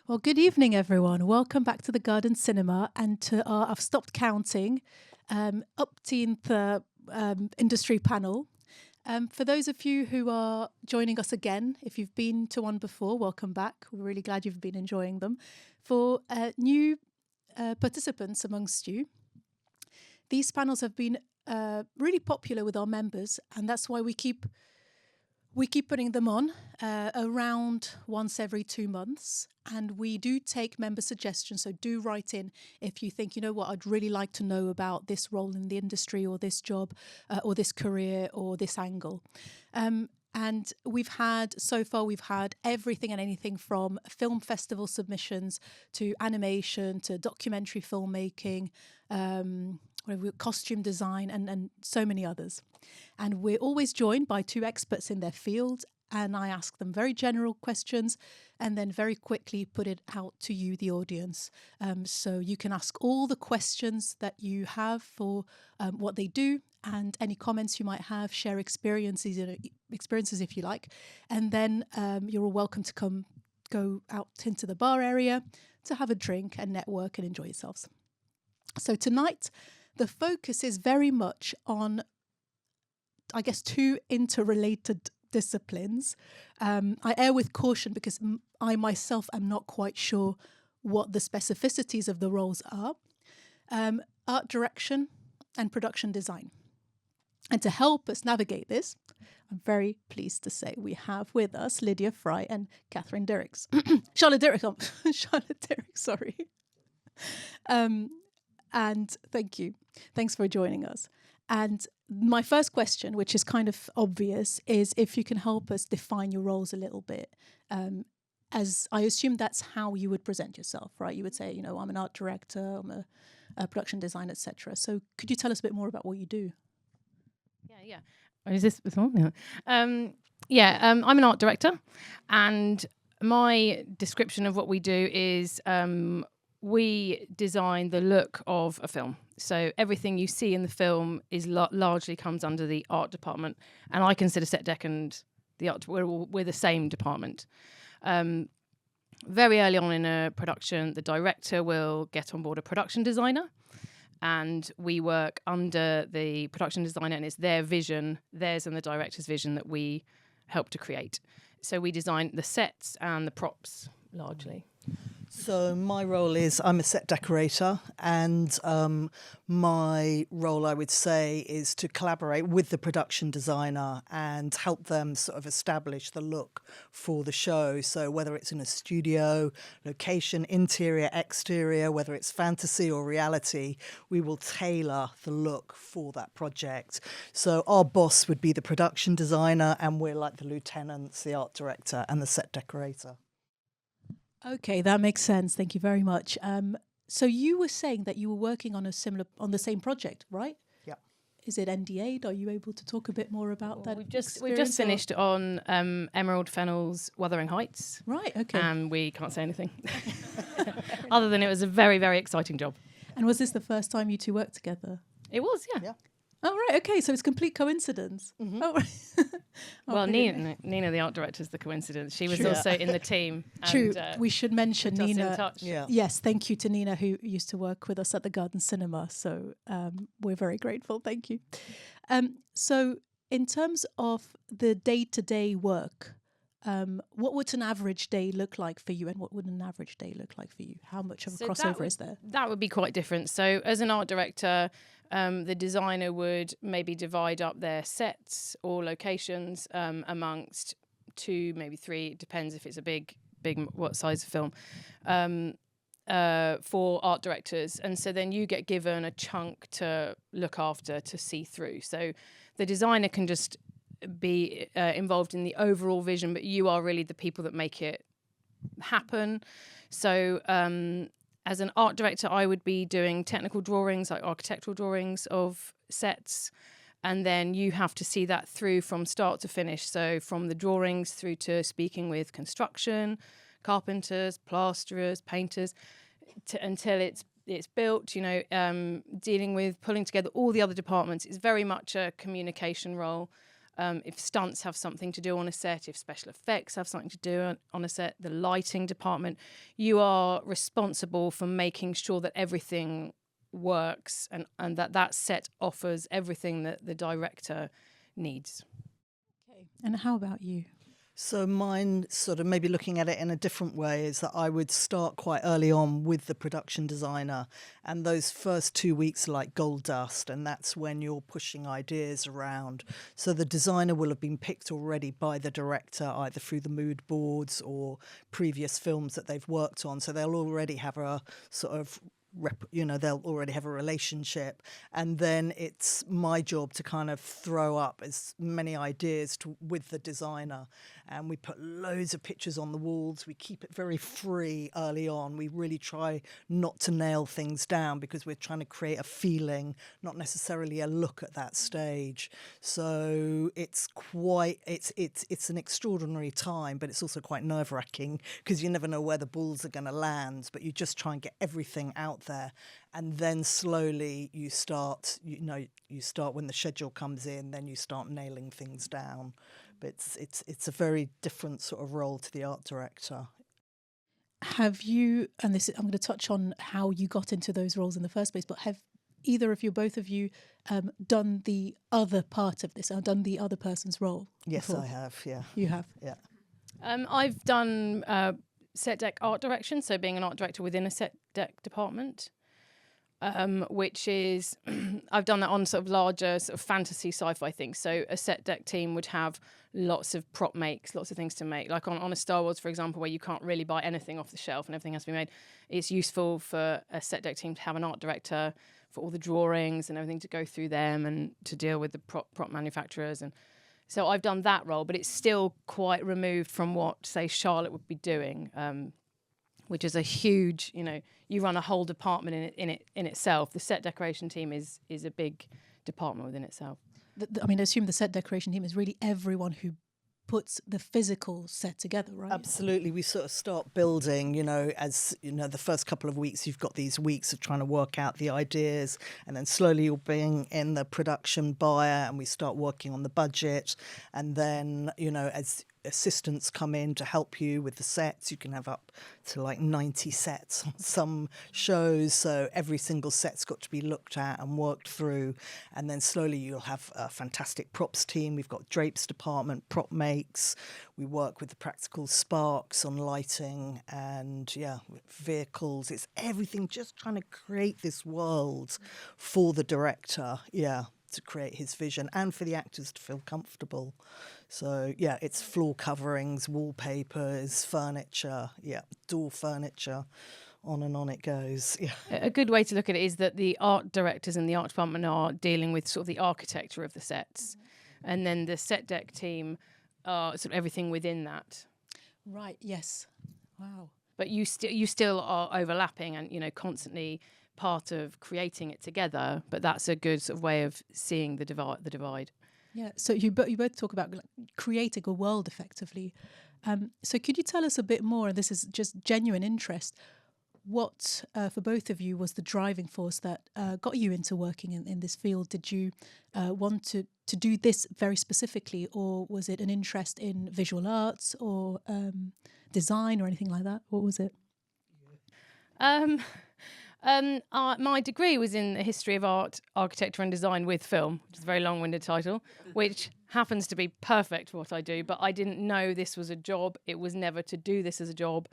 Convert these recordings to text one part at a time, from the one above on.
Well, good evening, everyone. Welcome back to the Garden Cinema and to our, I've stopped counting, upteenth industry panel. For those of you who are joining us again, if you've been to one before, welcome back. We're really glad you've been enjoying them. For new participants amongst you, these panels have been really popular with our members, and that's why we keep putting them on around once every 2 months. And we do take member suggestions. So do write in if you think, you know what, I'd really like to know about this role in the industry or this job or this career or this angle. And we've had everything and anything from film festival submissions to animation to documentary filmmaking, costume design and so many others. And we're always joined by 2 experts in their field, and I ask them very general questions and then very quickly put it out to you, the audience. So you can ask all the questions that you have for what they do and any comments you might have, share experiences if you like. And then you're all welcome to go out into the bar area to have a drink and network and enjoy yourselves. So tonight, the focus is very much on, I guess, 2 interrelated disciplines. I err with caution because I myself am not quite sure what the specificities of the roles are. Art direction and production design. And to help us navigate this, I'm very pleased to say we have with us Lydia Fry and Catherine Dirickx. Charlotte Dirickx, sorry. And thank you. Thanks for joining us. And my first question, which is kind of obvious, is if you can help us define your roles a little bit. As I assume that's how you would present yourself, right? You would say, you know, I'm an art director, I'm a production designer, etc. So could you tell us a bit more about what you do? Yeah. Is this on? Yeah. I'm an art director, and my description of what we do is we design the look of a film. So everything you see in the film is largely comes under the art department, and I consider set dec and the art we're the same department. Very early on in a production, the director will get on board a production designer, and we work under the production designer, and it's their vision, theirs and the director's vision that we help to create. So we design the sets and the props largely. So my role is I'm a set decorator, and my role, I would say, is to collaborate with the production designer and help them sort of establish the look for the show. So whether it's in a studio, location, interior, exterior, whether it's fantasy or reality, we will tailor the look for that project. So our boss would be the production designer, and we're like the lieutenants, the art director and the set decorator. Okay, that makes sense. Thank you very much. So you were saying that you were working on the same project, right? Yeah. Is it NDA'd? Are you able to talk a bit more about that? We've just finished on Emerald Fennel's Wuthering Heights. Right. Okay. And we can't say anything other than it was a very, very exciting job. And was this the first time you 2 worked together? It was, yeah. Oh, right. Okay. So it's complete coincidence. Mm-hmm. Oh, right. Well, Nina, the art director, is the coincidence. She was also in the team. True. And, we should mention put us Nina. in touch. Yeah. Yes. Thank you to Nina, who used to work with us at the Garden Cinema. So we're very grateful. Thank you. So in terms of the day-to-day work, what would an average day look like for you, and what would an average day look like for you? How much of a crossover is there? That would be quite different. So as an art director, the designer would maybe divide up their sets or locations amongst 2, maybe 3. It depends if it's a big, what size of film, for art directors. And so then you get given a chunk to look after, to see through. So the designer can just be involved in the overall vision, but you are really the people that make it happen. So as an art director, I would be doing technical drawings, like architectural drawings of sets, and then you have to see that through from start to finish. So from the drawings through to speaking with construction, carpenters, plasterers, painters, until it's built, dealing with pulling together all the other departments. It's very much a communication role. if stunts have something to do on a set, if special effects have something to do on a set, the lighting department, you are responsible for making sure that everything works and that set offers everything that the director needs. Okay. And how about you? So mine, sort of maybe looking at it in a different way, is that I would start quite early on with the production designer, and those first 2 weeks are like gold dust, and that's when you're pushing ideas around. So the designer will have been picked already by the director, either through the mood boards or previous films that they've worked on. So they'll already have a sort of they'll already have a relationship, and then it's my job to kind of throw up as many ideas with the designer, and we put loads of pictures on the walls. We keep it very free early on. We really try not to nail things down because we're trying to create a feeling, not necessarily a look at that stage. So it's an extraordinary time, but it's also quite nerve-wracking because you never know where the balls are going to land, but you just try and get everything out there, and then slowly you start when the schedule comes in, then you start nailing things down. But it's a very different sort of role to the art director. Have you, and this I'm going to touch on how you got into those roles in the first place, but have either of you, both of you, done the other part of this, done the other person's role? Yes, before? I have, yeah. You have? Yeah. I've done set deck art direction, so being an art director within a set deck department, which is I've done that on sort of larger sort of fantasy sci-fi things. So a set deck team would have lots of prop makes, lots of things to make. Like on a Star Wars, for example, where you can't really buy anything off the shelf and everything has to be made. It's useful for a set deck team to have an art director for all the drawings and everything to go through them and to deal with the prop manufacturers. And so I've done that role, but it's still quite removed from what, say, Charlotte would be doing, which is a huge, you run a whole department in itself. The set decoration team is a big department within itself. I assume the set decoration team is really everyone who puts the physical set together, right? Absolutely. We sort of start building, as, the first couple of weeks, you've got these weeks of trying to work out the ideas, and then slowly you'll bring in the production buyer and we start working on the budget. And then, as assistants come in to help you with the sets, you can have up to like 90 sets on some shows. So every single set's got to be looked at and worked through. And then slowly you'll have a fantastic props team. We've got drapes department, prop makes. We work with the practical sparks on lighting and vehicles. It's everything, just trying to create this world for the director, to create his vision and for the actors to feel comfortable. So, it's floor coverings, wallpapers, furniture, door furniture, on and on it goes. Yeah. A good way to look at it is that the art directors and the art department are dealing with sort of the architecture of the sets. And then the set deck team are sort of everything within that. Right, yes. Wow. But you still are overlapping and, constantly part of creating it together, but that's a good sort of way of seeing the divide. Yeah. So you both talk about creating a world effectively. So could you tell us a bit more, and this is just genuine interest, what for both of you was the driving force that got you into working in this field? Did you want to do this very specifically, or was it an interest in visual arts or design or anything like that? What was it? My degree was in the history of art, architecture and design with film, which is a very long-winded title, which happens to be perfect for what I do, but I didn't know this was a job. It was never to do this as a job.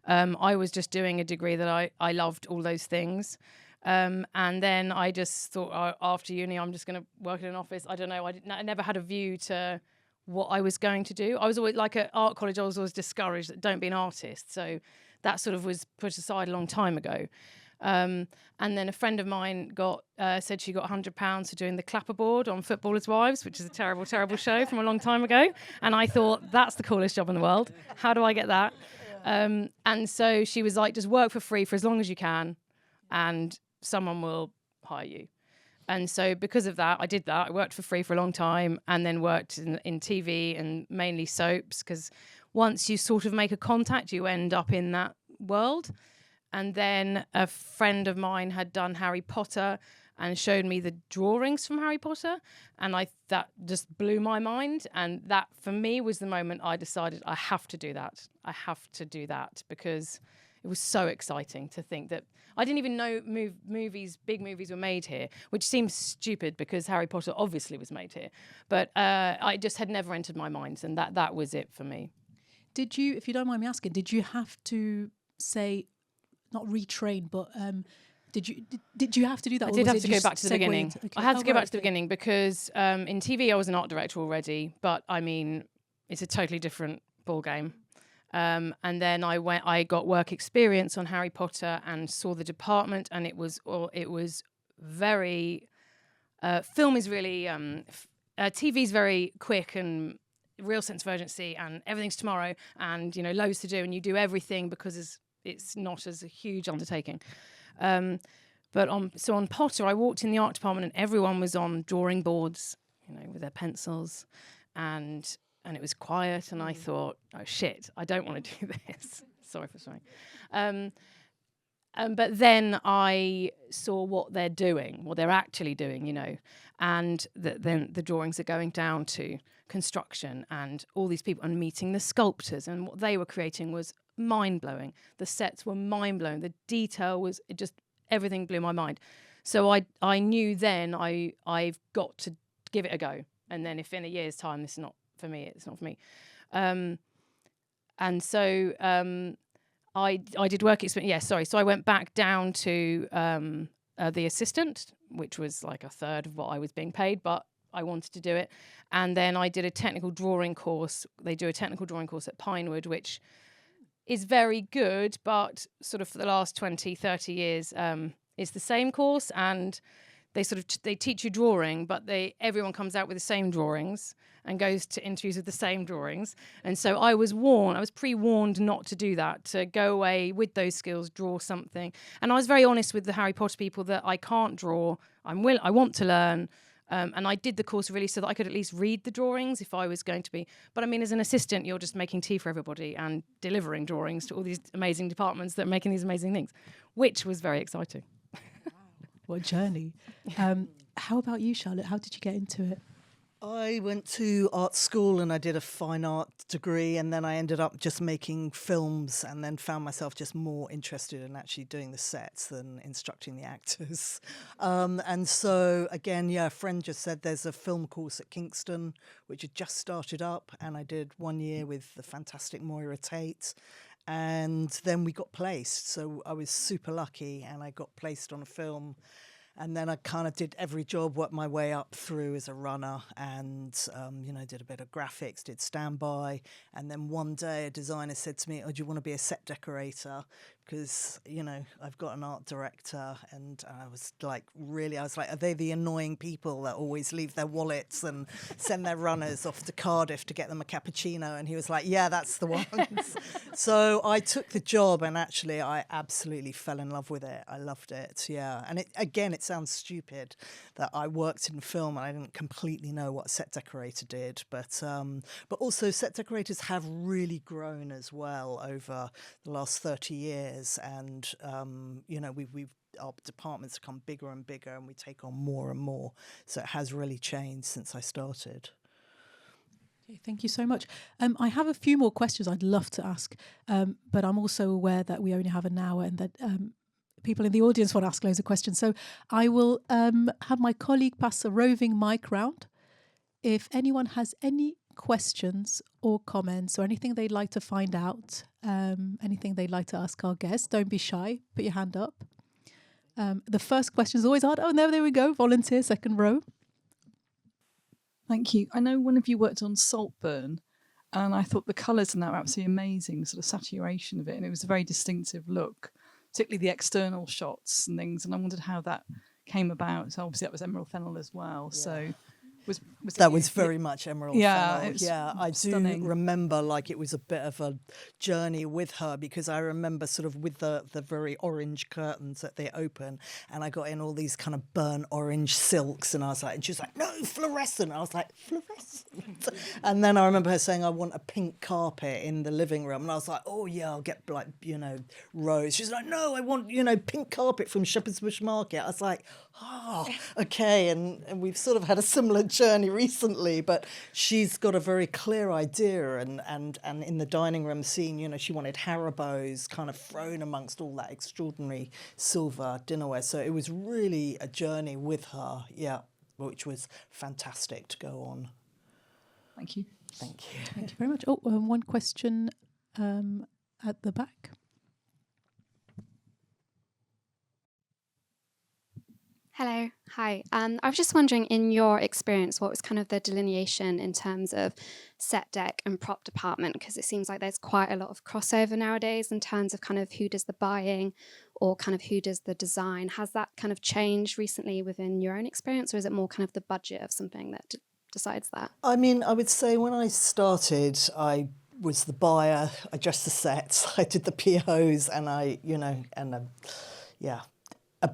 I was just doing a degree that I loved all those things. And then I just thought after uni, I'm just going to work in an office. I don't know. I never had a view to what I was going to do. I was always, like at art college, I was always discouraged that don't be an artist. So that sort of was put aside a long time ago. And then a friend of mine said she got £100 for doing the clapperboard on Footballers' Wives, which is a terrible, terrible show from a long time ago. And I thought, that's the coolest job in the world. How do I get that? And so she was like, just work for free for as long as you can, and someone will hire you. And so because of that, I did that. I worked for free for a long time and then worked in TV and mainly soaps, because once you sort of make a contact, you end up in that world. And then a friend of mine had done Harry Potter, and showed me the drawings from Harry Potter, and that just blew my mind. And that for me was the moment I decided I have to do that. I have to do that because it was so exciting to think that I didn't even know big movies were made here, which seems stupid because Harry Potter obviously was made here. But I just had never entered my mind, and that was it for me. Did you, if you don't mind me asking, did you have to say, not retrain, but did you have to do that? I or did was have it to go just back to the segued? beginning. Okay. I had to go right, back to the beginning because in TV I was an art director already, but I mean, it's a totally different ball game. And then I got work experience on Harry Potter and saw the department, and it was very. Film is really TV is very quick and real sense of urgency, and everything's tomorrow, and loads to do, and you do everything because it's not as a huge undertaking. But on Potter, I walked in the art department, and everyone was on drawing boards, with their pencils, and it was quiet, and I thought, oh shit, I don't want to do this. Sorry for swearing. But then I saw what they're actually doing, and then the drawings are going down to construction and all these people and meeting the sculptors, and what they were creating was mind-blowing. The sets were mind-blowing. The detail was everything blew my mind. So I knew then I've got to give it a go. And then if in a year's time this is not for me, it's not for me. And so I did work experience. Yeah, sorry. So I went back down to the assistant, which was like a third of what I was being paid, but I wanted to do it. And then I did a technical drawing course. They do a technical drawing course at Pinewood, which is very good, but sort of for the last 20, 30 years, it's the same course, and they teach you drawing, but everyone comes out with the same drawings and goes to interviews with the same drawings. And so I was pre-warned not to do that, to go away with those skills, draw something. And I was very honest with the Harry Potter people that I can't draw. I want to learn. And I did the course really so that I could at least read the drawings if I was going to be. But I mean, as an assistant, you're just making tea for everybody and delivering drawings to all these amazing departments that are making these amazing things, which was very exciting. What a journey. How about you, Charlotte? How did you get into it? I went to art school and I did a fine art degree, and then I ended up just making films, and then found myself just more interested in actually doing the sets than instructing the actors. And so again, a friend just said there's a film course at Kingston which had just started up, and I did 1 year with the fantastic Moira Tate. And then we got placed. So I was super lucky, and I got placed on a film. And then I kind of did every job, worked my way up through as a runner, and, did a bit of graphics, did standby. And then one day a designer said to me, oh, do you want to be a set decorator? Because, I've got an art director. And I was like, are they the annoying people that always leave their wallets and send their runners off to Cardiff to get them a cappuccino? And he was like, yeah, that's the ones. So I took the job, and actually I absolutely fell in love with it. I loved it, yeah. And it sounds stupid that I worked in film and I didn't completely know what a set decorator did, but also set decorators have really grown as well over the last 30 years, and our departments become bigger and bigger, and we take on more and more. So it has really changed since I started. Okay, thank you so much. I have a few more questions I'd love to ask, but I'm also aware that we only have an hour, and that people in the audience want to ask loads of questions. So I will have my colleague pass a roving mic round. If anyone has any questions or comments or anything they'd like to find out, anything they'd like to ask our guests, don't be shy. Put your hand up. The first question is always hard. Oh, no, there we go. Volunteer, second row. Thank you. I know one of you worked on Saltburn, and I thought the colours in that were absolutely amazing, the sort of saturation of it, and it was a very distinctive look, particularly the external shots and things, and I wondered how that came about. So obviously that was Emerald Fennel as well. Yeah. So Was it That you? was very much Emerald Yeah, Fennel. it was Yeah, I stunning. do remember like it was a bit of a journey with her, because I remember sort of with the very orange curtains that they open, and I got in all these kind of burnt orange silks, and I was like, and she was like, no, fluorescent. I was like, fluorescent. And then I remember her saying, I want a pink carpet in the living room, and I was like, oh yeah, I'll get like, you know, rose. She's like, no, I want, you know, pink carpet from Shepherd's Bush Market. I was like, oh, okay. And we've sort of had a similar journey recently, but she's got a very clear idea, and in the dining room scene, you know, she wanted Haribo's kind of thrown amongst all that extraordinary silver dinnerware. So it was really a journey with her, yeah, which was fantastic to go on. Thank you. Thank you. Thank you very much. Oh, one question at the back. Hello, hi. I was just wondering, in your experience, what was kind of the delineation in terms of set deck and prop department? Because it seems like there's quite a lot of crossover nowadays in terms of kind of who does the buying or kind of who does the design. Has that kind of changed recently within your own experience, or is it more kind of the budget of something that decides that? I mean, I would say when I started, I was the buyer. I dressed the sets, I did the POs, and yeah.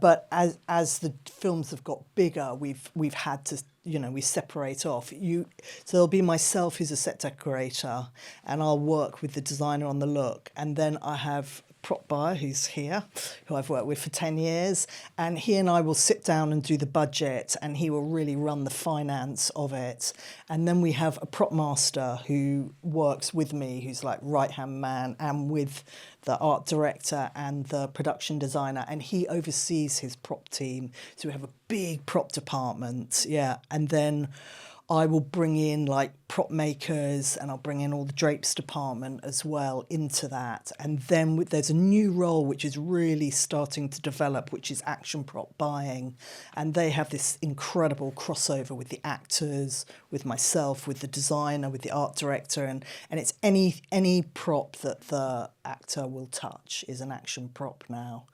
But as the films have got bigger, we've had to, you know, we separate off. So there'll be myself who's a set decorator, and I'll work with the designer on the look, and then I have prop buyer who's here, who I've worked with for 10 years, and he and I will sit down and do the budget, and he will really run the finance of it. And then we have a prop master who works with me, who's like right-hand man, and with the art director and the production designer, and he oversees his prop team. So we have a big prop department, yeah, and then I will bring in like prop makers, and I'll bring in all the drapes department as well into that. And then there's a new role which is really starting to develop, which is action prop buying. And they have this incredible crossover with the actors, with myself, with the designer, with the art director. And it's any prop that the actor will touch is an action prop now.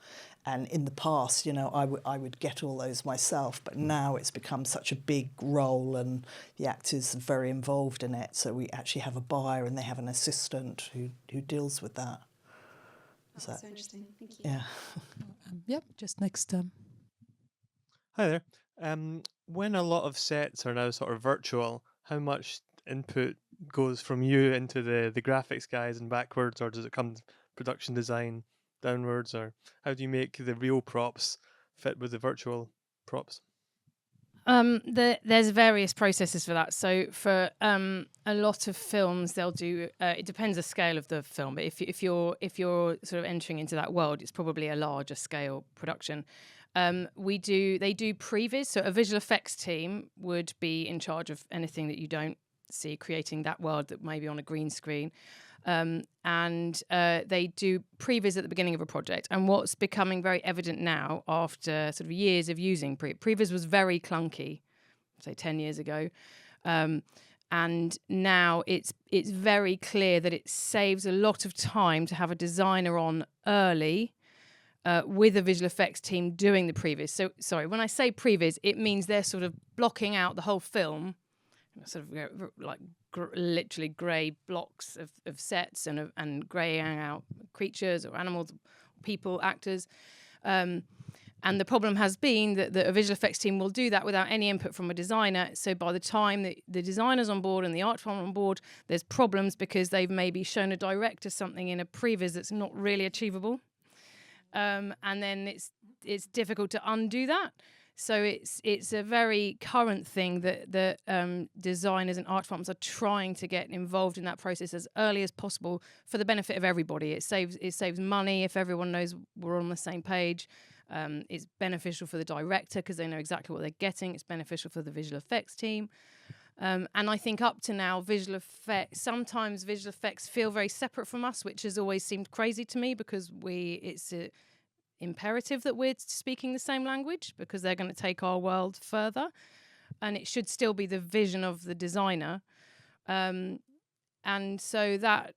And in the past, you know, I would get all those myself, but now it's become such a big role, and the actors are very involved in it. So we actually have a buyer, and they have an assistant who deals with that. That's so interesting. Thank you. Yeah. Yep, just next. Hi there. When a lot of sets are now sort of virtual, how much input goes from you into the graphics guys and backwards, or does it come production design downwards, or how do you make the real props fit with the virtual props? There's various processes for that. So for a lot of films, they'll do. It depends the scale of the film, but if you're sort of entering into that world, it's probably a larger scale production. They do pre-vis, so a visual effects team would be in charge of anything that you don't see, creating that world that may be on a green screen. And they do pre-vis at the beginning of a project. And what's becoming very evident now, after sort of years of using pre-vis was very clunky, say 10 years ago. And now it's very clear that it saves a lot of time to have a designer on early with a visual effects team doing the pre-vis. So, sorry, when I say pre-vis, it means they're sort of blocking out the whole film, sort of like literally grey blocks of sets and greying out creatures or animals, people, actors. And the problem has been that a visual effects team will do that without any input from a designer. So by the time that the designer's on board and the art department on board, there's problems because they've maybe shown a director something in a pre-vis that's not really achievable. And then it's difficult to undo that. So it's a very current thing that designers and art departments are trying to get involved in that process as early as possible for the benefit of everybody. It saves money if everyone knows we're on the same page. It's beneficial for the director because they know exactly what they're getting. It's beneficial for the visual effects team. And I think up to now, sometimes visual effects feel very separate from us, which has always seemed crazy to me because it's imperative that we're speaking the same language because they're going to take our world further, and it should still be the vision of the designer, and so that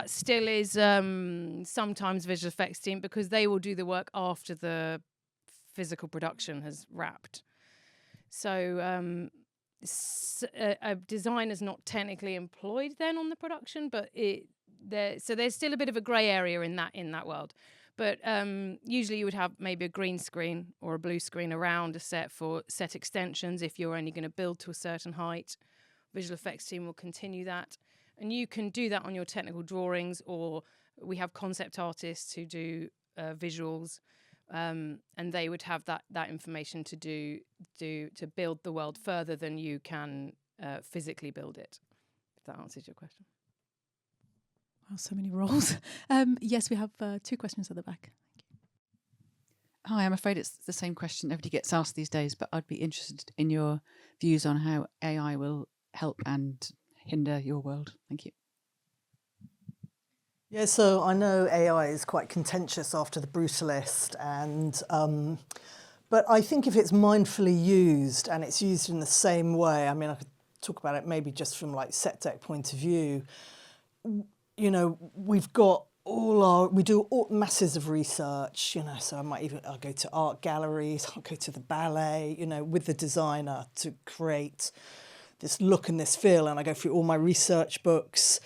still is sometimes visual effects team because they will do the work after the physical production has wrapped. So a designer's not technically employed then on the production, but there's still a bit of a grey area in that world. But usually you would have maybe a green screen or a blue screen around a set for set extensions if you're only going to build to a certain height. Visual effects team will continue that. And you can do that on your technical drawings, or we have concept artists who do visuals, and they would have that information to build the world further than you can physically build it, if that answers your question. Wow, so many roles. Yes, we have 2 questions at the back. Hi, I'm afraid it's the same question everybody gets asked these days, but I'd be interested in your views on how AI will help and hinder your world. Thank you. Yeah, so I know AI is quite contentious after the Brutalist, and but I think if it's mindfully used and it's used in the same way, I mean, I could talk about it maybe just from like set deck point of view. You know, we've got we do masses of research, you know, so I'll go to art galleries, I'll go to the ballet, you know, with the designer to create this look and this feel, and I go through all my research books,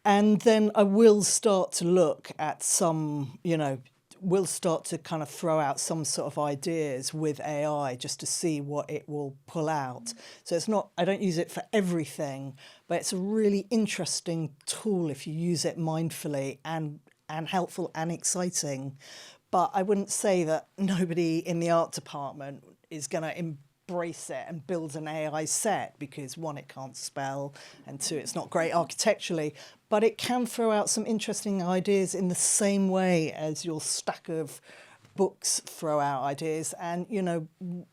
and then I will start to look at some, you know, we'll start to kind of throw out some sort of ideas with AI just to see what it will pull out. So it's not, I don't use it for everything, but it's a really interesting tool if you use it mindfully and helpful and exciting. But I wouldn't say that nobody in the art department is going to embrace it and build an AI set, because 1, it can't spell, and 2, it's not great architecturally, but it can throw out some interesting ideas in the same way as your stack of books throw out ideas. And, you know,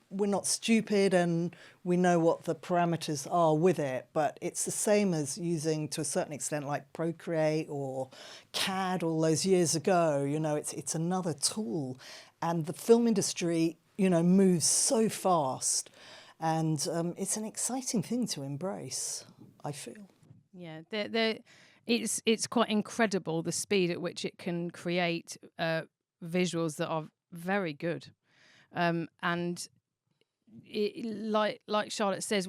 we're not stupid and we know what the parameters are with it, but it's the same as using, to a certain extent, like Procreate or CAD all those years ago. You know, it's another tool. And the film industry, you know, moves so fast, and it's an exciting thing to embrace, I feel. Yeah, it's quite incredible the speed at which it can create visuals that are very good, and like Charlotte says,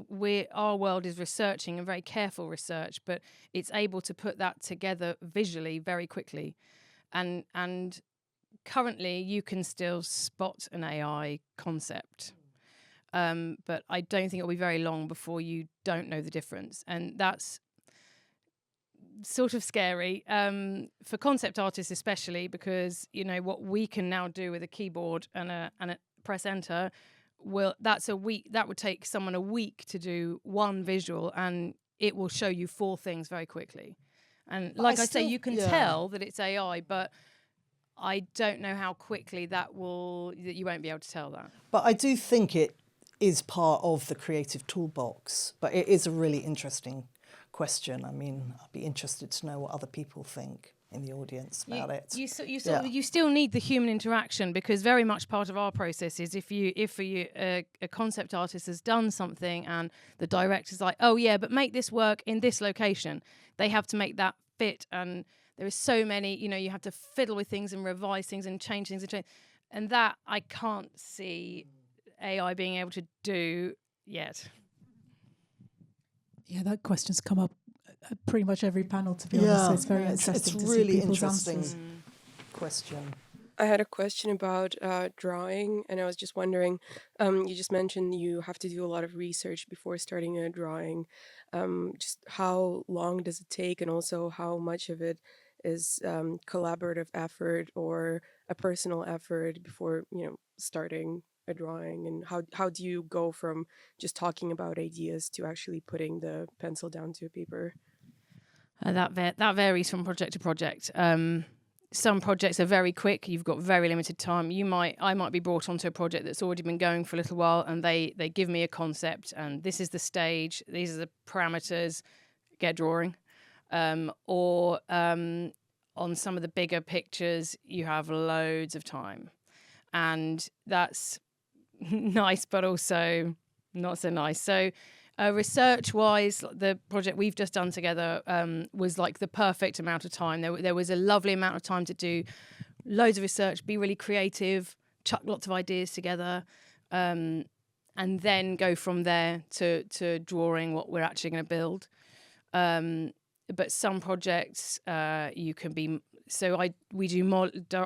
our world is researching and very careful research, but it's able to put that together visually very quickly, and currently you can still spot an AI concept, but I don't think it'll be very long before you don't know the difference, and that's sort of scary for concept artists especially, because you know what we can now do with a keyboard and a press enter, that would take someone a week to do one visual, and it will show you 4 things very quickly. And like I say, you can tell that it's AI, but I don't know how quickly that you won't be able to tell that. But I do think it is part of the creative toolbox. But it is a really interesting question. I mean, I'd be interested to know what other people think in the audience about it. You still need the human interaction, because very much part of our process is if a concept artist has done something and the director's like, oh yeah, but make this work in this location, they have to make that fit, and there is so many, you know, you have to fiddle with things and revise things and change things and that I can't see AI being able to do yet. Yeah, that question's come up at pretty much every panel, to be honest. So it's very interesting. It's to really see people's interesting answers. question. I had a question about drawing, and I was just wondering, you just mentioned you have to do a lot of research before starting a drawing. Just how long does it take, and also how much of it is collaborative effort or a personal effort before, you know, starting a drawing, and how do you go from just talking about ideas to actually putting the pencil down to paper? That varies from project to project. Some projects are very quick. You've got very limited time. I might be brought onto a project that's already been going for a little while, and they give me a concept, and this is the stage, these are the parameters, get drawing. Or on some of the bigger pictures, you have loads of time, and that's nice, but also not so nice. So research-wise, the project we've just done together was like the perfect amount of time. There was a lovely amount of time to do loads of research, be really creative, chuck lots of ideas together, and and then go from there to drawing what we're actually going to build. But some projects you can be. So we do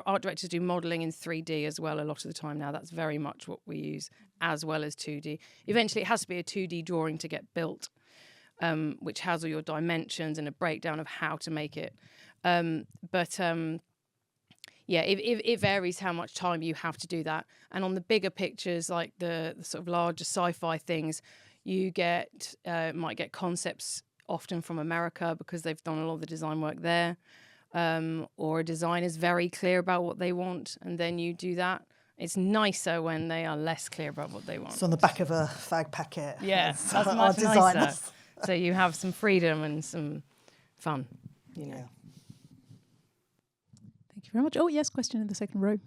art directors do modelling in 3D as well a lot of the time now. That's very much what we use, as well as 2D. Eventually, it has to be a 2D drawing to get built, which has all your dimensions and a breakdown of how to make it. Yeah, it varies how much time you have to do that. And on the bigger pictures, like the sort of larger sci-fi things, you might get concepts often from America because they've done a lot of the design work there. Or a designer's very clear about what they want, and then you do that. It's nicer when they are less clear about what they want. So on the back of a fag packet. Yeah, that's much our designers. nicer. So you have some freedom and some fun, you know. Yeah. Thank you very much. Oh, yes, question in the second row.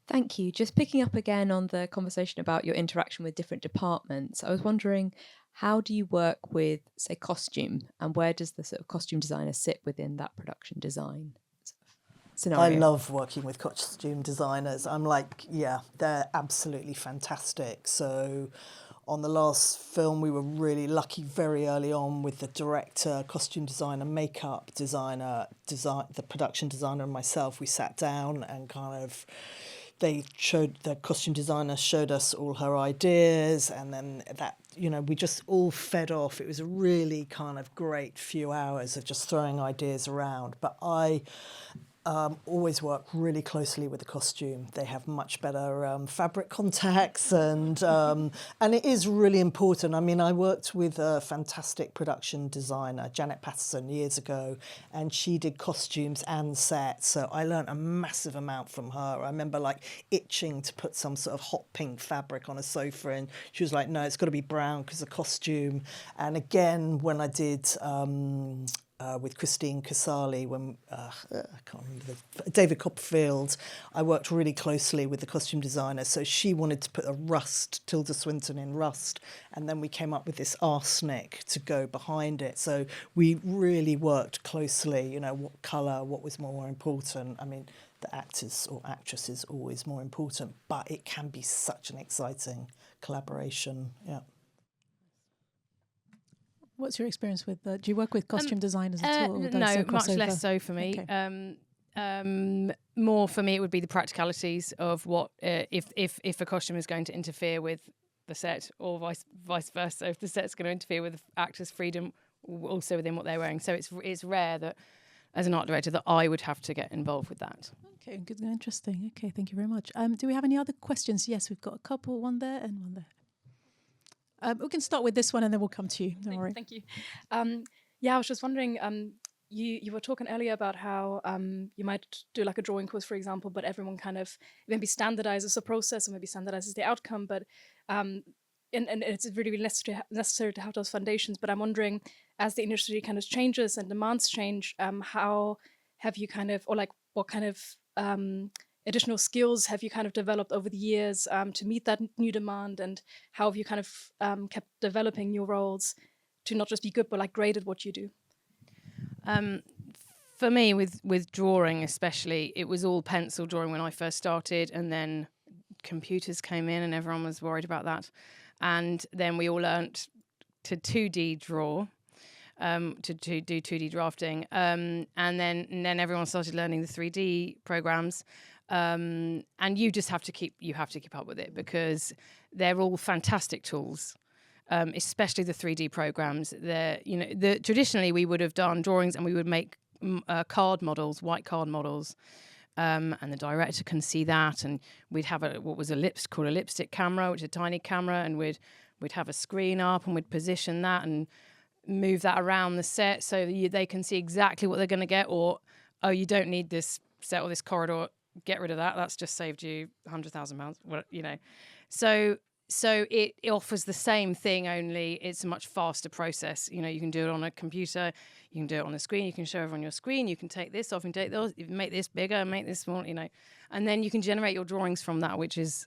Thank you. Just picking up again on the conversation about your interaction with different departments, I was wondering, how do you work with, say, costume, and where does the sort of costume designer sit within that production design scenario? I love working with costume designers. I'm like, yeah, they're absolutely fantastic. So on the last film, we were really lucky very early on with the director, costume designer, makeup designer, the production designer and myself. We sat down and kind of, the costume designer showed us all her ideas, and then that, you know, we just all fed off. It was a really kind of great few hours of just throwing ideas around. But I always work really closely with the costume. They have much better fabric contacts, and it is really important. I mean, I worked with a fantastic production designer, Janet Patterson, years ago, and she did costumes and sets. So I learned a massive amount from her. I remember like itching to put some sort of hot pink fabric on a sofa, and she was like, "No, it's got to be brown because of costume." And again, when I did. With Christine Casali, when I can't remember David Copperfield, I worked really closely with the costume designer. So she wanted to put a rust, Tilda Swinton in rust, and then we came up with this arsenic to go behind it. So we really worked closely, you know, what colour, what was more important. I mean, the actors or actress is always more important, but it can be such an exciting collaboration, yeah. What's your experience with do you work with costume designers at all? No, much less so for me. Okay. More for me, it would be the practicalities of what if a costume is going to interfere with the set, or vice versa. If the set's going to interfere with the actors' freedom, also within what they're wearing. So it's rare that, as an art director, that I would have to get involved with that. Okay, good, interesting. Okay, thank you very much. Do we have any other questions? Yes, we've got a couple. One there and one there. We can start with this one and then we'll come to you. Don't worry. Thank you. Yeah, I was just wondering, you were talking earlier about how you might do like a drawing course, for example, but everyone kind of maybe standardizes the process or maybe standardizes the outcome, but and it's really necessary to have those foundations. But I'm wondering, as the industry kind of changes and demands change, how have you kind of, or like what kind of additional skills have you kind of developed over the years to meet that new demand, and how have you kind of kept developing your roles to not just be good but like great at what you do? For me, with drawing especially, it was all pencil drawing when I first started, and then computers came in and everyone was worried about that, and then we all learnt to 2D draw, to do 2D drafting, and then everyone started learning the 3D programs. And you just have to keep up with it, because they're all fantastic tools, especially the 3D programs. Traditionally we would have done drawings and we would make card models, white card models, and the director can see that, and we'd have called a lipstick camera, which is a tiny camera, and we'd have a screen up and we'd position that and move that around the set so they can see exactly what they're going to get, or, oh, you don't need this set or this corridor, get rid of that. That's just saved you £100,000. Well, you know, so it offers the same thing, only it's a much faster process. You know, you can do it on a computer, you can do it on a screen, you can show it on your screen, you can take this off and take those, you make this bigger, make this small, you know, and then you can generate your drawings from that, which is,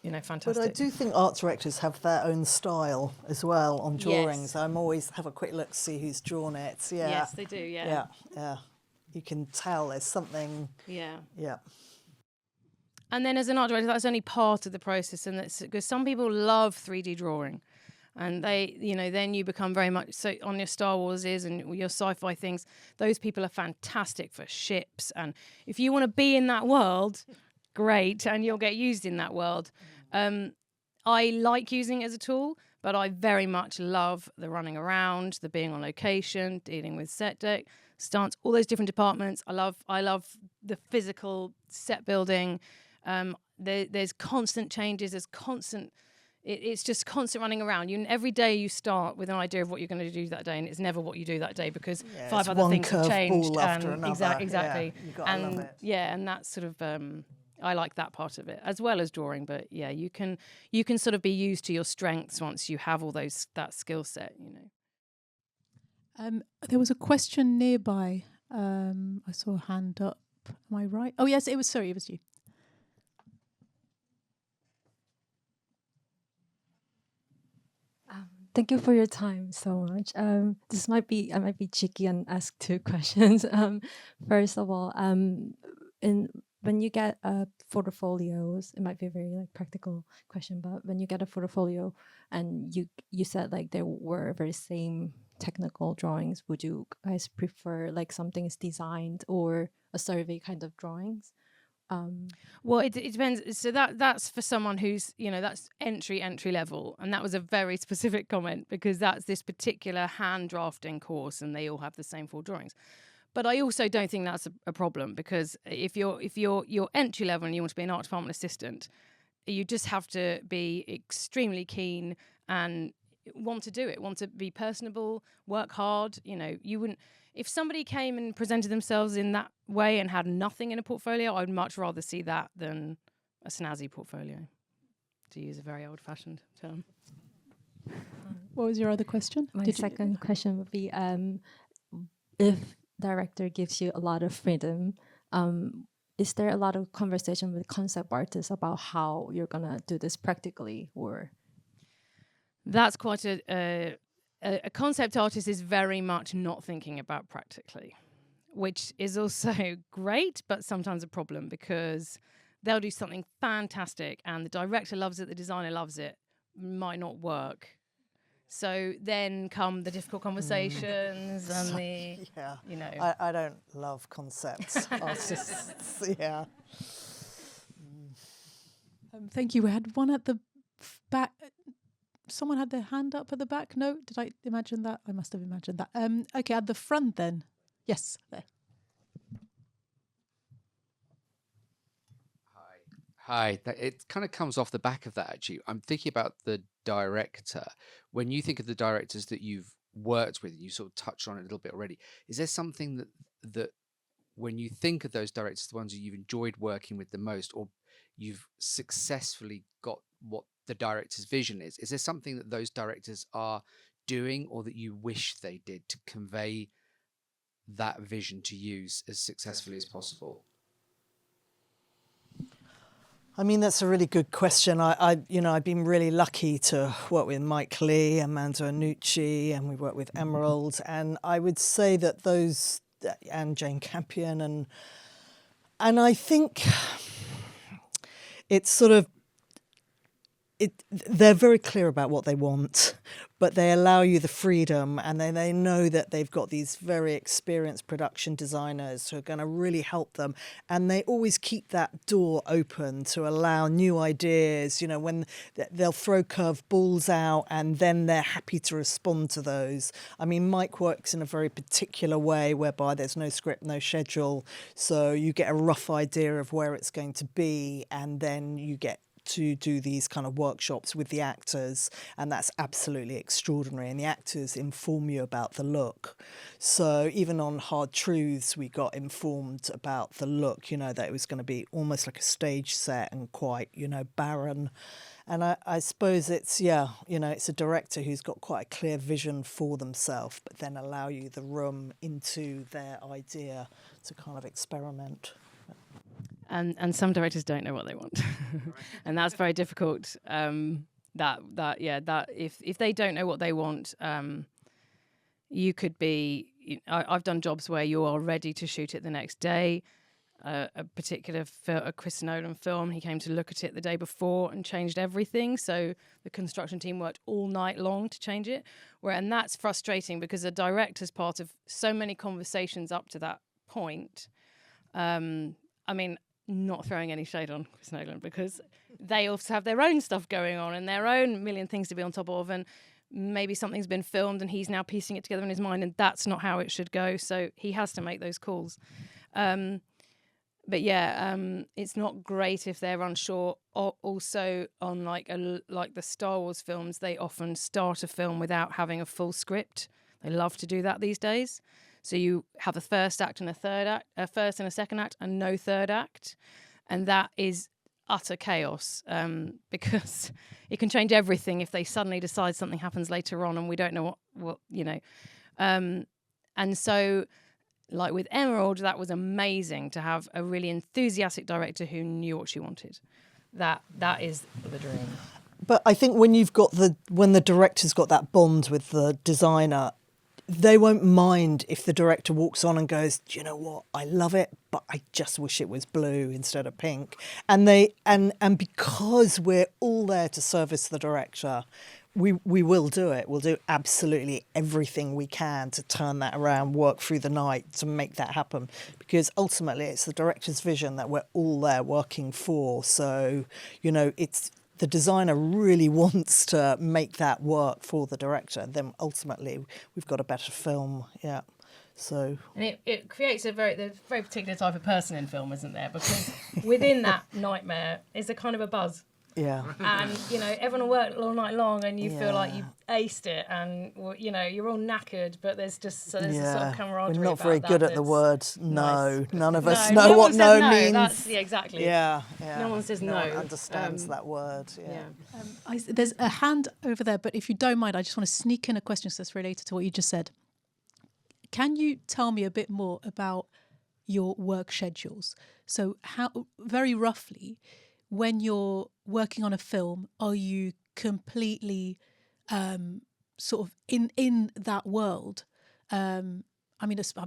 you know, fantastic. But I do think art directors have their own style as well on drawings. Yes. I'm always have a quick look to see who's drawn it. Yeah. Yes, they do. Yeah. Yeah. You can tell there's something. Yeah. Yeah. And then as an art director, that's only part of the process, and that's because some people love 3D drawing, and they, then you become very much so on your Star Warses and your sci-fi things. Those people are fantastic for ships, and if you want to be in that world, great, and you'll get used in that world. I like using it as a tool, but I very much love the running around, the being on location, dealing with set deck, stunts, all those different departments. I love the physical set building. There's constant changes. There's constant. It's just constant running around. Every day you start with an idea of what you're going to do that day, and it's never what you do that day because 5 other things have changed. Ball after another. Exactly. Yeah, you gotta love it. Yeah, and that's sort of. I like that part of it as well as drawing. But yeah, you can sort of be used to your strengths once you have all that skill set. There was a question nearby. I saw a hand up. Am I right? Oh yes, it was you. Thank you for your time so much. I might be cheeky and ask 2 questions. First of all, when you get portfolios, it might be a very practical question, but when you get a portfolio and you said they were very same technical drawings, would you guys prefer something is designed or a survey kind of drawings? Well, it depends. So that's for someone who's that's entry level, and that was a very specific comment because that's this particular hand drafting course, and they all have the same 4 drawings. But I also don't think that's a problem because if you're entry level and you want to be an art department assistant, you just have to be extremely keen and want to do it, want to be personable, work hard. You wouldn't. If somebody came and presented themselves in that way and had nothing in a portfolio, I'd much rather see that than a snazzy portfolio, to use a very old-fashioned term. What was your other question? My second question would be, if director gives you a lot of freedom, is there a lot of conversation with concept artists about how you're going to do this practically, or? That's quite a concept artist is very much not thinking about practically, which is also great, but sometimes a problem because they'll do something fantastic and the director loves it, the designer loves it, might not work. So then come the difficult conversations and I don't love concepts artists. Yeah. Thank you. We had one at the back. Someone had their hand up at the back. No, did I imagine that? I must have imagined that. Okay, at the front then. Yes, there. Hi. It kind of comes off the back of that, actually. I'm thinking about the director. When you think of the directors that you've worked with, you sort of touched on it a little bit already. Is there something that when you think of those directors, the ones that you've enjoyed working with the most, or you've successfully got what the director's vision is there something that those directors are doing or that you wish they did to convey that vision to you as successfully as possible? I mean, that's a really good question. I've been really lucky to work with Mike Lee, Amanda Annucci, and we work with Emerald. And I would say that those, and Jane Campion, and I think it's sort of, they're very clear about what they want, but they allow you the freedom, and then they know that they've got these very experienced production designers who are going to really help them, and they always keep that door open to allow new ideas, when they'll throw curve balls out and then they're happy to respond to those. I mean, Mike works in a very particular way whereby there's no script, no schedule, so you get a rough idea of where it's going to be, and then you get to do these kind of workshops with the actors, and that's absolutely extraordinary, and the actors inform you about the look. So even on Hard Truths we got informed about the look, that it was going to be almost like a stage set and quite barren. And I suppose it's it's a director who's got quite a clear vision for themselves, but then allow you the room into their idea to kind of experiment. And some directors don't know what they want, and that's very difficult. That if they don't know what they want, you could be. I've done jobs where you are ready to shoot it the next day, a particular a Chris Nolan film. He came to look at it the day before and changed everything. So the construction team worked all night long to change it. And that's frustrating because the director's part of so many conversations up to that point. I mean, not throwing any shade on Chris Nolan, because they also have their own stuff going on and their own million things to be on top of, and maybe something's been filmed and he's now piecing it together in his mind, and that's not how it should go. So he has to make those calls. But yeah, it's not great if they're unsure. Also, on like the Star Wars films, they often start a film without having a full script. They love to do that these days. So you have a first act and a third act, a first and a second act, and no third act, and that is utter chaos, because it can change everything if they suddenly decide something happens later on and we don't know what you know. And so, like with Emerald, that was amazing to have a really enthusiastic director who knew what she wanted. That is the dream. But I think when the director's got that bond with the designer, they won't mind if the director walks on and goes, do you know what, I love it, but I just wish it was blue instead of pink. And because we're all there to service the director, we will do it. We'll do absolutely everything we can to turn that around, work through the night to make that happen. Because ultimately it's the director's vision that we're all there working for. So, it's the designer really wants to make that work for the director, then ultimately we've got a better film. Yeah. So, and it creates there's a very particular type of person in film, isn't there? Because within that nightmare is a kind of a buzz. Yeah. And everyone will work all night long, and you feel like you aced it, and you're all knackered, but there's a sort of camaraderie. We're not very good at the word no. Nice. None of us know what no means. That's, exactly. Yeah. No one says no. No one understands that word. Yeah. There's a hand over there, but if you don't mind, I just want to sneak in a question that's related to what you just said. Can you tell me a bit more about your work schedules? So how, very roughly, when you're working on a film, are you completely sort of in that world? I'm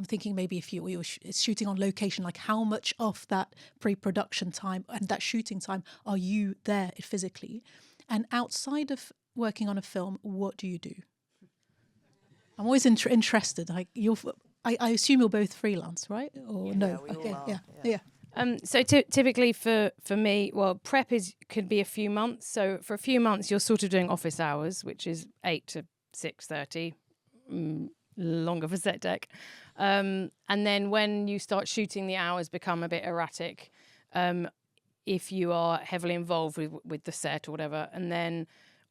thinking maybe if you're shooting on location, like how much of that pre-production time and that shooting time are you there physically? And outside of working on a film, what do you do? I'm always interested. Like I assume you're both freelance, right? Or no? Okay. Yeah. So typically for me, well, prep could be a few months. So for a few months, you're sort of doing office hours, which is 8 to 6:30, longer for set deck. And then when you start shooting, the hours become a bit erratic. If you are heavily involved with the set or whatever,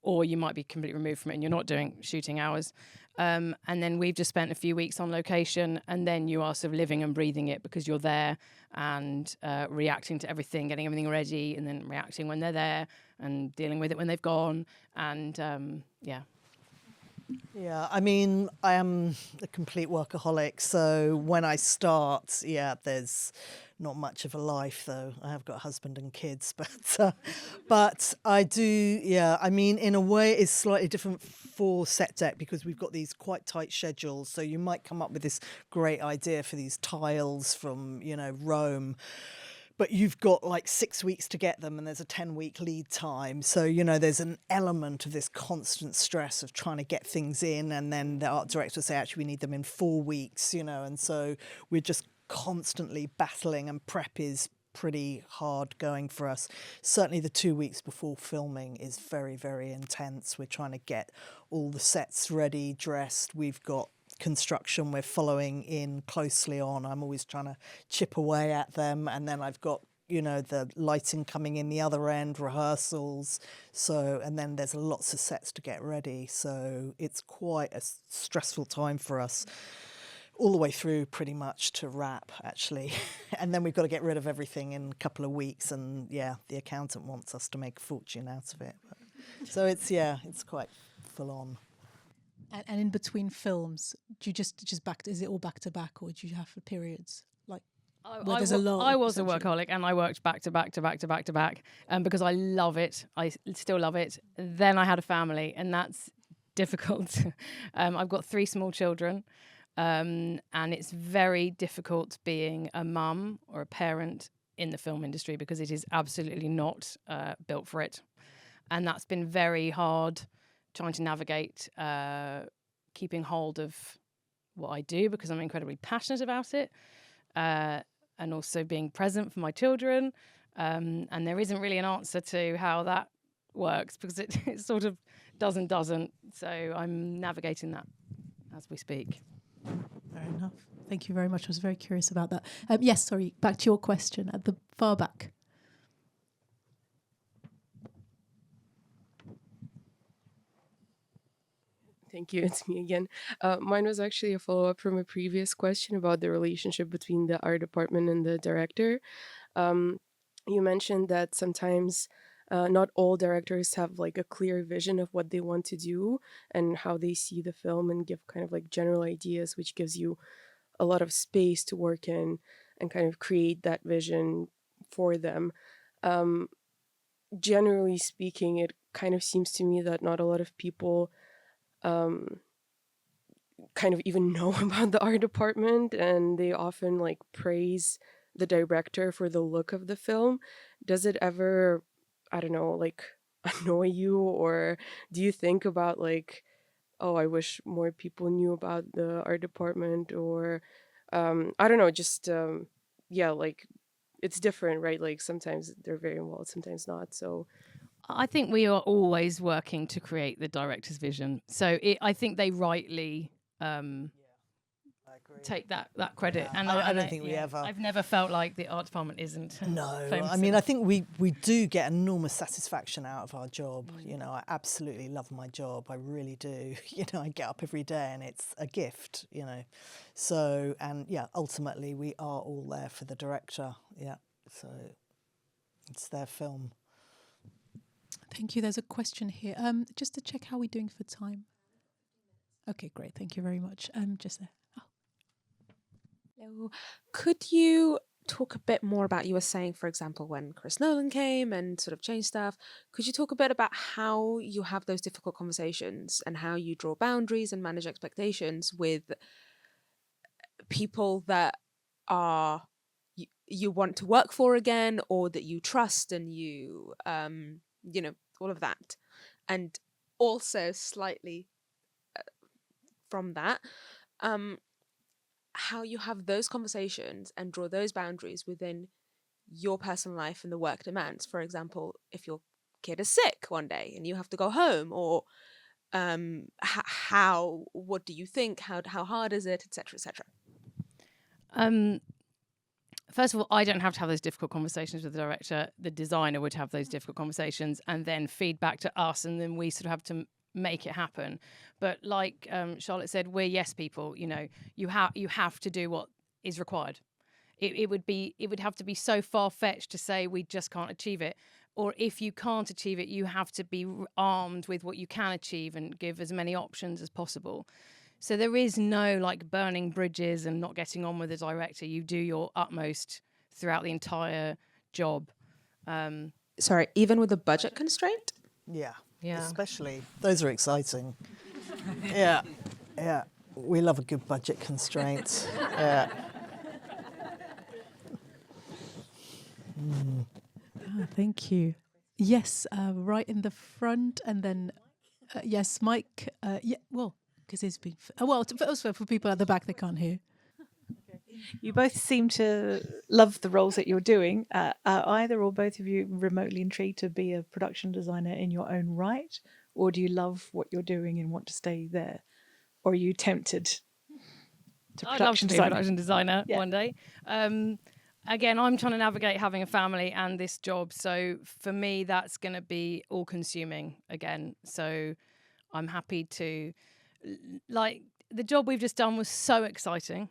or you might be completely removed from it and you're not doing shooting hours. And then we've just spent a few weeks on location, and then you are sort of living and breathing it because you're there and reacting to everything, getting everything ready, and then reacting when they're there and dealing with it when they've gone. And yeah. Yeah, I mean, I am a complete workaholic. So when I start, there's not much of a life, though. I have got a husband and kids, but I do, I mean, in a way, it's slightly different for set deck because we've got these quite tight schedules. So you might come up with this great idea for these tiles from, Rome, but you've got like 6 weeks to get them and there's a 10-week lead time. So, there's an element of this constant stress of trying to get things in. And then the art director will say, actually, we need them in 4 weeks, and so we're just constantly battling, and prep is pretty hard going for us. Certainly the 2 weeks before filming is very, very intense. We're trying to get all the sets ready, dressed. We've got construction we're following in closely on. I'm always trying to chip away at them, and then I've got the lighting coming in the other end, rehearsals, and then there's lots of sets to get ready, so it's quite a stressful time for us all the way through pretty much to wrap, actually. And then we've got to get rid of everything in a couple of weeks, and the accountant wants us to make a fortune out of it. So it's quite full on. And in between films, do you just is it all back to back, or do you have periods like where there's a lull? I was a workaholic, and I worked back to back because I love it. I still love it. Then I had a family, and that's difficult. I've got 3 small children, And it's very difficult being a mum or a parent in the film industry because it is absolutely not built for it. And that's been very hard trying to navigate keeping hold of what I do because I'm incredibly passionate about it, and also being present for my children. And there isn't really an answer to how that works because it sort of doesn't. So I'm navigating that as we speak. Fair enough. Thank you very much. I was very curious about that. Yes, sorry, back to your question at the far back. Thank you. It's me again. Mine was actually a follow-up from a previous question about the relationship between the art department and the director. You mentioned that sometimes not all directors have like a clear vision of what they want to do and how they see the film and give kind of like general ideas, which gives you a lot of space to work in and kind of create that vision for them. Generally speaking, it kind of seems to me that not a lot of people kind of even know about the art department, and they often like praise the director for the look of the film. Does it ever, I don't know, like annoy you, or do you think about like, oh, I wish more people knew about the art department, or I don't know, just yeah, like it's different, right? Like sometimes they're very involved, sometimes not. So I think we are always working to create the director's vision. So I think they rightly take that credit. Yeah. And I don't think we ever. I've never felt like the art department isn't. No, famous I mean, enough. I think we do get enormous satisfaction out of our job. You know, I absolutely love my job. I really do. You know, I get up every day and it's a gift, you know. So, and yeah, ultimately we are all there for the director. Yeah, so it's their film. Thank you. There's a question here. Just to check how we're doing for time. Okay, great. Thank you very much. Just there. Oh. Hello. Could you talk a bit more about, you were saying, for example, when Chris Nolan came and sort of changed stuff, could you talk a bit about how you have those difficult conversations and how you draw boundaries and manage expectations with people that are you want to work for again, or that you trust and you know, all of that. And also slightly from that, how you have those conversations and draw those boundaries within your personal life and the work demands. For example, if your kid is sick one day and you have to go home, or what do you think, how hard is it, etc., etc. First of all, I don't have to have those difficult conversations with the director. The designer would have those difficult conversations and then feed back to us, and then we sort of have to make it happen. But like Charlotte said, we're yes people. You know, you have to do what is required. It would have to be so far-fetched to say we just can't achieve it. Or if you can't achieve it, you have to be armed with what you can achieve and give as many options as possible. So there is no like burning bridges and not getting on with the director. You do your utmost throughout the entire job. Sorry, even with a budget constraint? Yeah. Yeah. Especially, those are exciting. Yeah. We love a good budget constraint. Yeah. Thank you. Yes, right in the front, and then yes, Mike. Yeah, well, because it's been also for people at the back that can't hear. You both seem to love the roles that you're doing. Are either or both of you remotely intrigued to be a production designer in your own right, or do you love what you're doing and want to stay there, or are you tempted to I'd love to be a production designer Yeah. one day. Again, I'm trying to navigate having a family and this job. So for me, that's going to be all consuming again. So I'm happy to, like, the job we've just done was so exciting.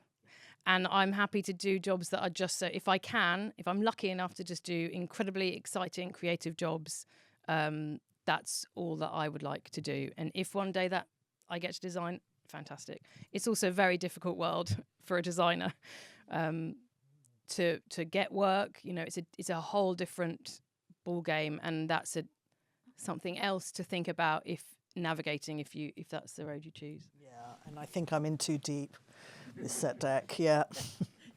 And I'm happy to do jobs that are just so, if I'm lucky enough to just do incredibly exciting, creative jobs, that's all that I would like to do. And if one day that I get to design, fantastic. It's also a very difficult world for a designer. To get work, you know, it's a whole different ball game, and that's something else to think about if navigating if that's the road you choose. Yeah, and I think I'm in too deep. this set deck. Yeah.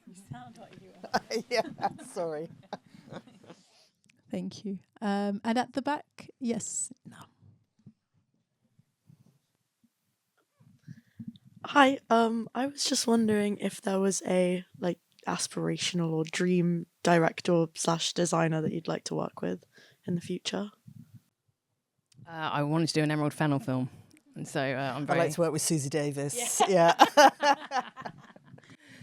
You sound like you are. Yeah, sorry. Thank you. And at the back, yes, no. Hi, I was just wondering if there was a aspirational or dream director / designer that you'd like to work with in the future. I wanted to do an Emerald Fennel film, and so I'm very. I like to work with Susie Davis. Yeah.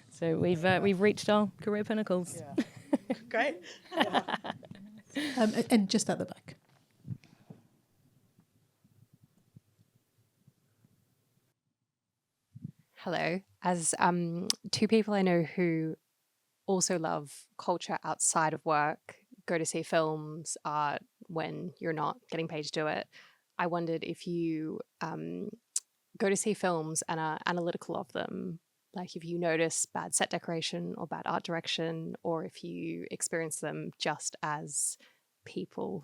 So we've reached our career pinnacles. Yeah. Great. And just at the back. Hello. As two people I know who also love culture outside of work, go to see films, art, when you're not getting paid to do it, I wondered if you go to see films and are analytical of them, like if you notice bad set decoration or bad art direction, or if you experience them just as people,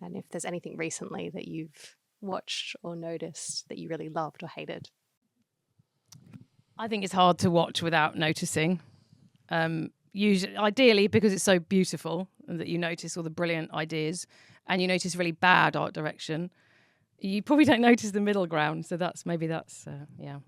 and if there's anything recently that you've watched or noticed that you really loved or hated. I think it's hard to watch without noticing. Usually, ideally, because it's so beautiful and that you notice all the brilliant ideas and you notice really bad art direction, you probably don't notice the middle ground. So that's yeah.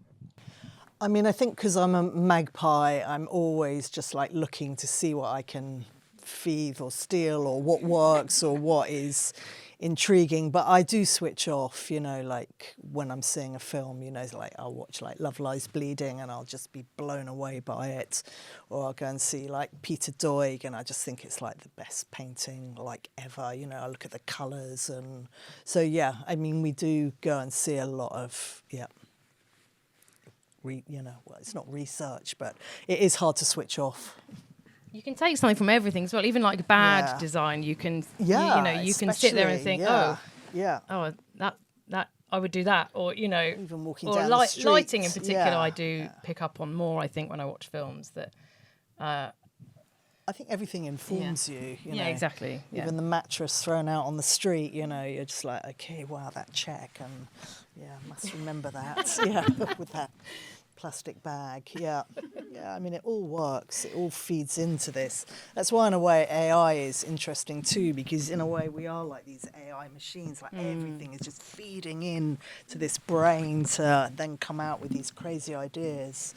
I mean, I think because I'm a magpie, I'm always just like looking to see what I can thieve or steal or what works or what is intriguing. But I do switch off, like when I'm seeing a film, like I'll watch like Love Lies Bleeding and I'll just be blown away by it. Or I'll go and see like Peter Doig and I just think it's like the best painting like ever. I look at the colours and so, yeah, I mean, we do go and see a lot of, well, it's not research, but it is hard to switch off. You can take something from everything as well, even like bad design. You can, you can sit there and think, oh, that I would do that, or even walking or down the street. lighting in particular. I do pick up on more. I think when I watch films that. I think everything informs you. Yeah, exactly. Yeah. Even the mattress thrown out on the street, you're just like, okay, wow, that check, and must remember that. With that plastic bag. Yeah. I mean, it all works. It all feeds into this. That's why, in a way, AI is interesting too, because in a way we are like these AI machines. Like everything is just feeding in to this brain to then come out with these crazy ideas.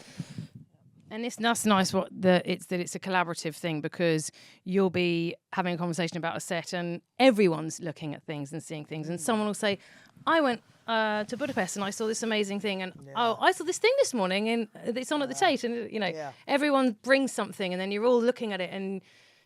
And that's nice it's a collaborative thing, because you'll be having a conversation about a set and everyone's looking at things and seeing things, and someone will say, I went to Budapest and I saw this amazing thing, and I saw this thing this morning and it's on at the Tate, and everyone brings something and then you're all looking at it, and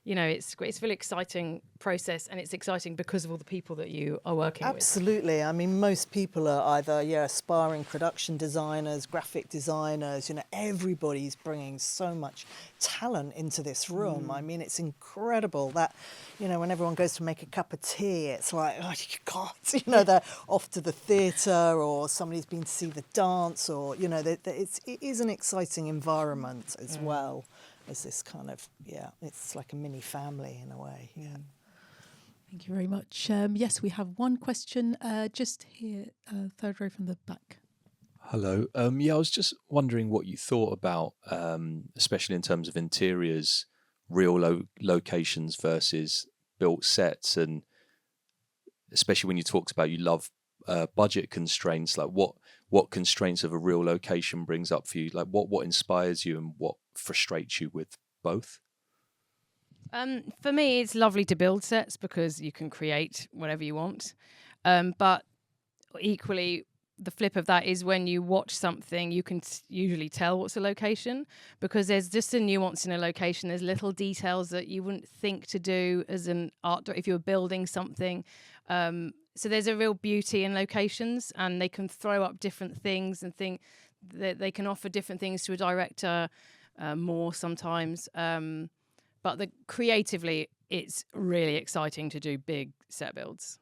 it's great. It's a really exciting process, and it's exciting because of all the people that you are working with. Absolutely. I mean, most people are either aspiring production designers, graphic designers. Everybody's bringing so much talent into this room. I mean, it's incredible that when everyone goes to make a cup of tea, it's like, oh God, they're off to the theatre, or somebody's been to see the dance, or it is an exciting environment as well. As this kind of, it's like a mini family in a way. Yeah. Thank you very much. Yes, we have one question just here, third row from the back. Hello. I was just wondering what you thought about, especially in terms of interiors, real locations versus built sets, and especially when you talked about you love budget constraints, like what constraints of a real location brings up for you, like what inspires you and what frustrates you with both? For me, it's lovely to build sets because you can create whatever you want. But equally, the flip of that is when you watch something, you can usually tell what's a location, because there's just a nuance in a location. There's little details that you wouldn't think to do as an art if you were building something. So there's a real beauty in locations, and they can throw up different things and think that they can offer different things to a director more sometimes. But creatively, it's really exciting to do big set builds.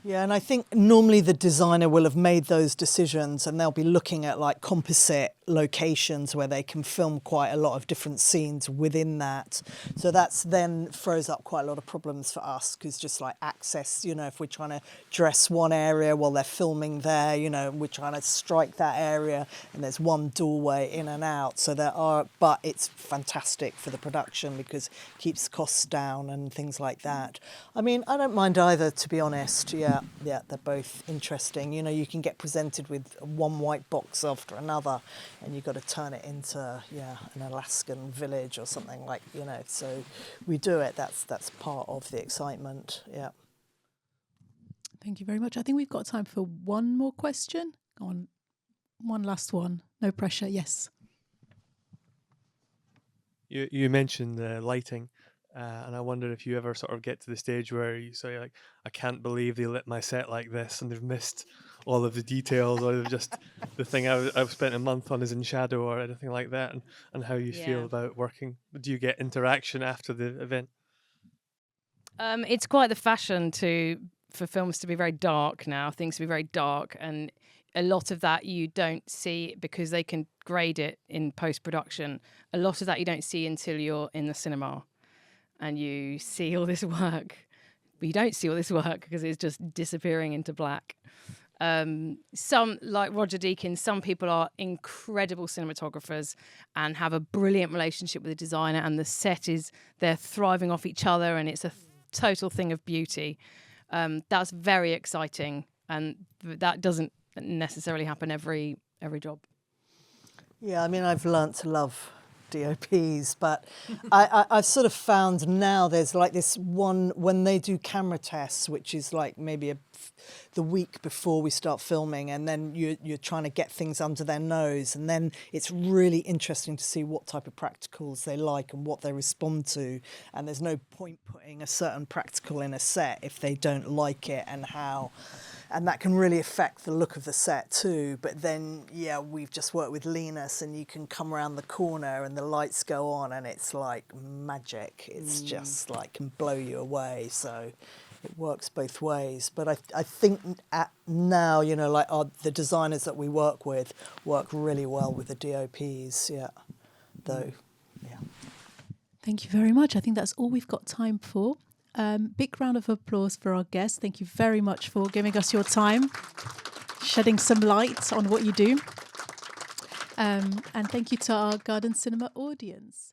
Yeah, and I think normally the designer will have made those decisions, and they'll be looking at like composite locations where they can film quite a lot of different scenes within that. So that's then throws up quite a lot of problems for us, because just like access, you know, if we're trying to dress one area while they're filming there, you know, we're trying to strike that area and there's one doorway in and out. So but it's fantastic for the production because it keeps costs down and things like that. I mean, I don't mind either, to be honest. Yeah, they're both interesting. You know, you can get presented with one white box after another, and you've got to turn it into an Alaskan village or something, like, you know. So we do it. That's part of the excitement. Yeah. Thank you very much. I think we've got time for one more question. Go on, one last one. No pressure. Yes. You mentioned the lighting, and I wonder if you ever sort of get to the stage where you say, like, I can't believe they lit my set like this, and they've missed all of the details, or they've just the thing I've spent a month on is in shadow, or anything like that, and how you feel about working. Do you get interaction after the event? It's quite the fashion for films to be very dark now, things to be very dark, and a lot of that you don't see because they can grade it in post-production. A lot of that you don't see until you're in the cinema and you see all this work, but you don't see all this work because it's just disappearing into black. Some, like Roger Deakins, some people are incredible cinematographers and have a brilliant relationship with the designer, and the set they're thriving off each other, and it's a total thing of beauty. That's very exciting, and that doesn't necessarily happen every job. Yeah, I mean, I've learnt to love DOPs, but I've sort of found now there's like this one, when they do camera tests, which is like maybe the week before we start filming, and then you're trying to get things under their nose, and then it's really interesting to see what type of practicals they like and what they respond to, and there's no point putting a certain practical in a set if they don't like it, and that can really affect the look of the set too. But then, yeah, we've just worked with Linus, and you can come around the corner and the lights go on and it's like magic. It's just like can blow you away. So it works both ways. But I think now, you know, like the designers that we work with work really well with the DOPs. Yeah, though, yeah. Thank you very much. I think that's all we've got time for. Big round of applause for our guests. Thank you very much for giving us your time, shedding some light on what you do. And thank you to our Garden Cinema audience.